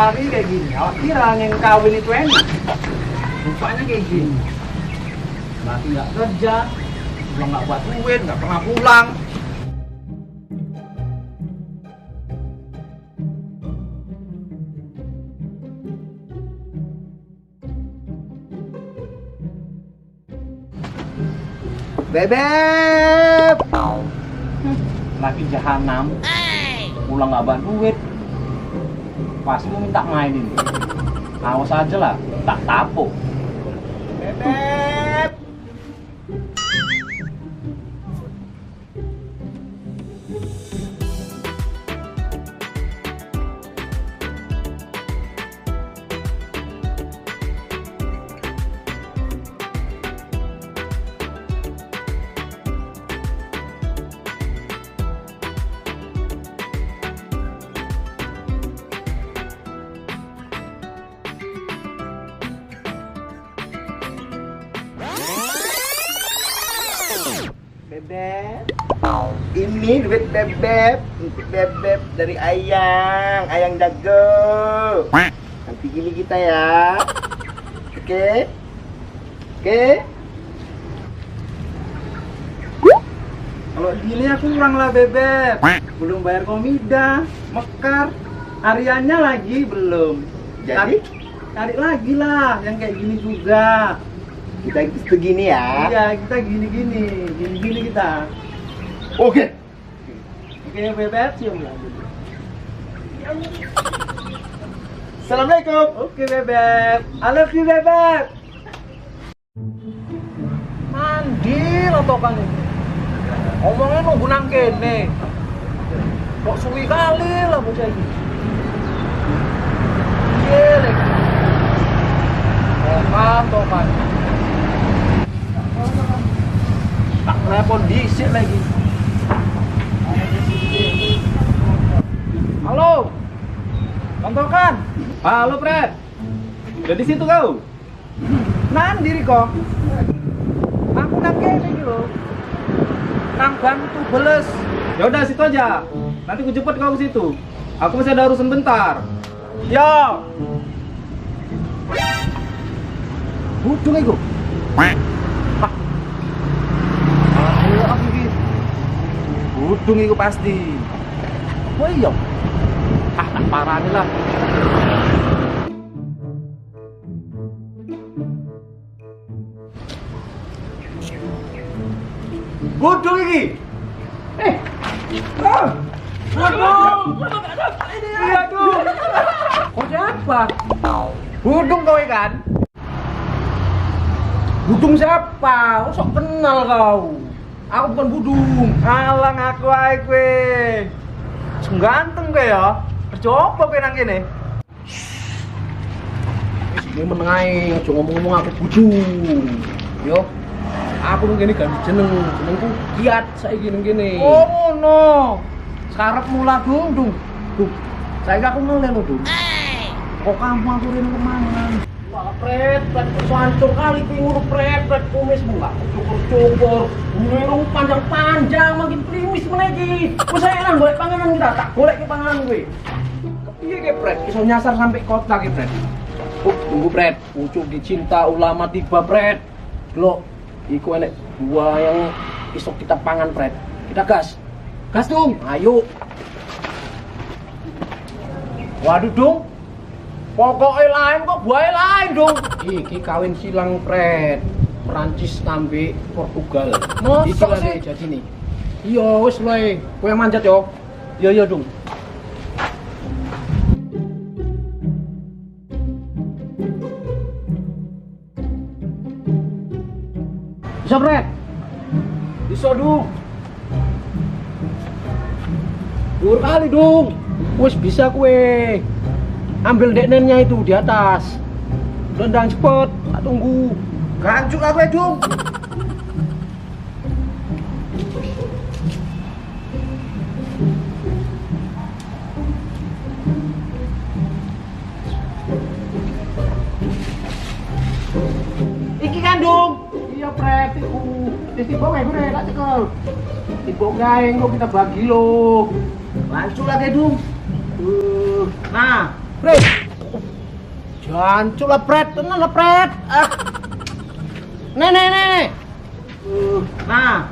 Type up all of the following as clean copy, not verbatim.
hari kayak gini. Awak kira yang kawin itu enak? Rupanya kayak gini. Laki nggak kerja, udah nggak buat duit, nggak pernah pulang. Bebep. Laki jahanam, pulang nggak bawa duit. Pasti mau minta mainin. Awas aja lah, tak tapuk. Bebep. Bebep, ini duit bebep untuk bebep dari ayang jago. Nanti gini kita ya, oke? Kalau gini aku kurang lah bebek. Belum bayar komida, mekar, hariannya lagi belum. Jadi? Cari lagi lah yang kayak gini juga. Kita begini ya. Iya, kita gini kita. Oke. Oke bebek, cium lah dulu. Assalamualaikum. Oke bebek, I love you bebek. Mandi lo tokan ini. Omongnya nunggu nang kene. Kok suwi kali lah bocah ini. Iya, tokan. Tak telepon disik lagi. Halo, Tontokan. Halo Fred, udah di situ kau? Nan diri kok. Aku nang kene iki lho. Nang bantu beles. Ya udah situ aja. Nanti ku jemput kau ke situ. Aku masih ada urusan bentar. Yo. Budung iku. Aduh, aku iki. Budung iku pasti. Oh iya. Tak parani lah. Budung iki. Budung. Iya tuh. Kau siapa? Budung kau ikan. Budung siapa? Kau sok kenal kau. Aku bukan budung. Alang aku ae kowe. Ganteng kowe ya. Coba kowe nang kene. Ini menengai, aja ngomong-ngomong aku budung. Yo, aku nang kene ganti jenengku Kiat saiki nang kene. Oh ngono. Sarep mula dung. Dung. Saiki aku ngeleh lho, Dung. Kok kamu aku rene kemangan? Wah, Fred pancur kali kuwi ngono Fred kumis bunga. Cukur-cukur, ngerung panjang-panjang makin primis meneh iki. Wis ae nang golek panganan kita, tak golek ke panganan kuwi. Kepiye ke Fred? Iso nyasar sampai kota ki Fred. Tunggu Fred, pucuk dicinta ulama tiba Fred. Lo, iku enek buah yang iso kita pangan Fred. Kita gas. Gas dong, ayo. Waduh dong. Pokoknya lain kok buaya lain dong. Iki kawin silang Fred. Perancis ngambil Portugal. Iki lah jadi nih. Iya wis loe. Kowe yang manjat yo. Iya dong. Bisa Fred? Bisa dong. Dur kali dong. Wis bisa kue. Ambil deknennya itu di atas. Dendang cepet, tak tunggu. Gancuk lah kowe, Dung. Iki kan, Dung. Iya Fred, iku. Tiba kae gue tak cekel. Tiba kae engko kita bagi lo. Gancuk lah kowe, Dung. Nah, Fred, Jancuk lah pret, tenan lah pret. Ah. Nih. Nah.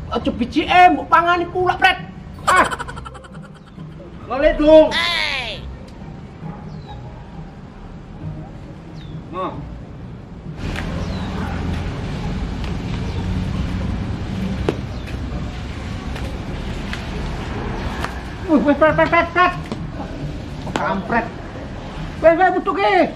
Aja BCM, mbok pangani pula pret. Ah. Balik dong. Nah. Pret. Kampret. Weh, butuh ke?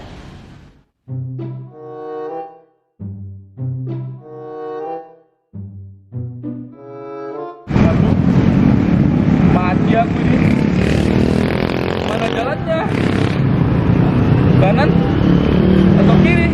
Mati aku ini. Mana jalannya? Kanan atau kiri?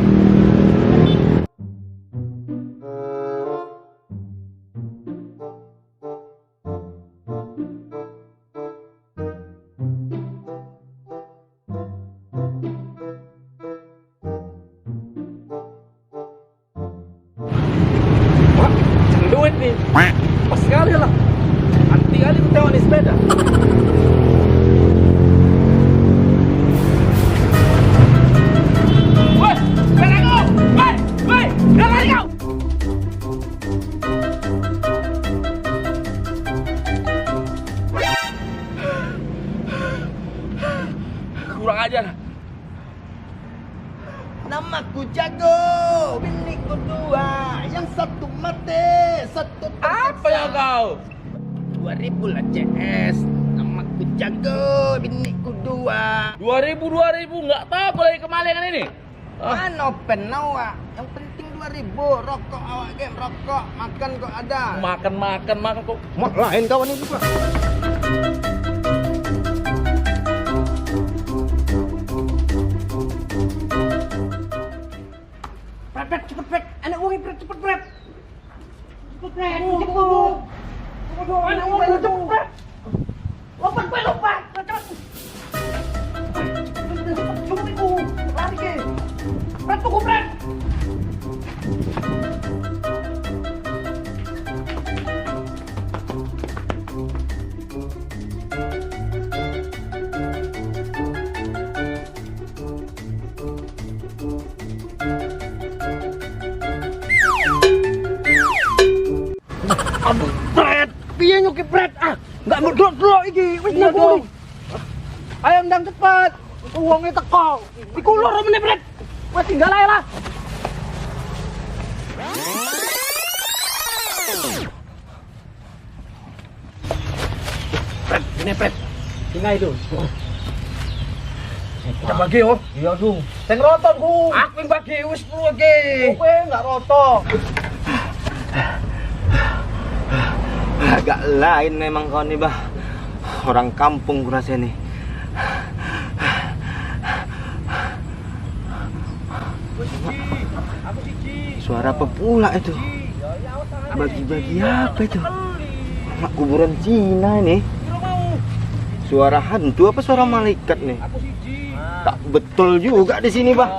Duit nih. Pas sekali lah. Anti kali ku tengok nih sepeda. Woi, sepeda kau! Woi, jangan lari kau! Kurang ajar. Namaku Jago, binikku dua, yang satu mati, satu tersiksa. Apa ya kau? 2000 lah CS. Namaku Jago, binikku dua. 2000 nggak tahu apa lagi kemalingan ini. Mana open nawa? Yang penting 2000. Rokok awak game, rokok. Makan kok ada. Makan kok. Mak lain kawan ini juga. Pret, cepet pret. Anak uang pret, cepet pret. Cepet pret, anak uang cepet pret. Lompat. Cepet. Cepet itu. Lari ke. Pret, tunggu pret. Aduh, pret. Piye nyuki pret? Ah, enggak mudok-dok iki. Wis nyambung. Ayo ndang cepet. Uangnya teko. Dikulur meneh pret. Wes tinggal ae lah. Pret, ini pret. Tinggal itu. Kita bagi yo. Iya dong. Sing roton ku. Aku yang bagi wis perlu iki. Kowe enggak roto. Agak lain memang kau nih bah. Orang kampung kurasa nih. Suara apa pula itu? Bagi-bagi apa itu? Mak kuburan Cina ini. Suara hantu apa suara malaikat nih? Tak betul juga di sini bah.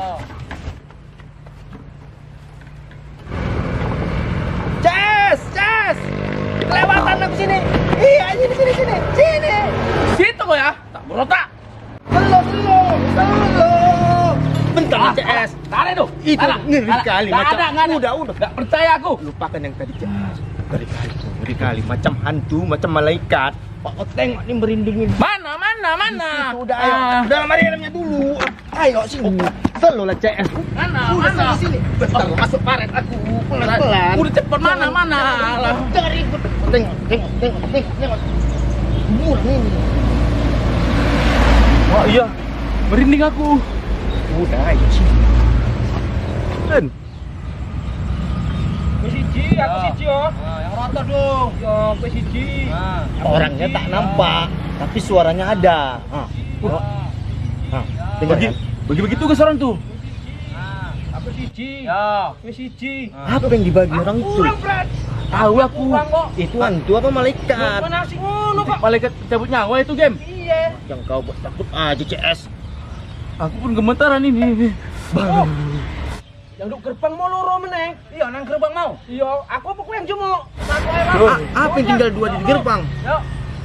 Ces! Kelewatan aku sini. Iya, sini. Situ kok ya. Tak berotak. Belum. Bentar Ah, CS. tarik tuh. Itu ngeri kali macam. Udah. Enggak percaya aku. Lupakan yang tadi CS. Ngeri kali macam hantu, macam malaikat. Pak tengok nih merindingin. Mana? Udah ayo. Udah mari dalamnya dulu. Ayo sini. Selo lah CS. Mana? Sini. Bentar masuk paret aku. Pelan-pelan. Udah cepet mana? Lah. Jangan ribut. Tengok. Murah ini. Wah iya. Merinding aku. Udah ayo sini. Ben. Siji, aku siji yo. Yang rata dong. Yo, kowe siji. Orangnya tak nampak, tapi suaranya ada. Dengar kan? Bagi-bagi tugas orang tuh. Aku siji. Ya, kowe siji. Apa yang dibagi orang itu? Kurang, Brat. Tahu aku. Itu hantu apa malaikat? Mana sih ngono kok? Malaikat cabut nyawa itu game. Iya. Yang kau buat takut aja CS. Aku pun gemetaran ini. Oh. Yang duk gerbang mau loro meneng. Iya, nang gerbang mau. Iya, aku apa kowe yang jumuk? Aku ae, Pak. Apa yang tinggal dua di gerbang? Yo.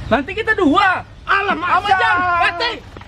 Nanti kita dua. Alam aja. Mati.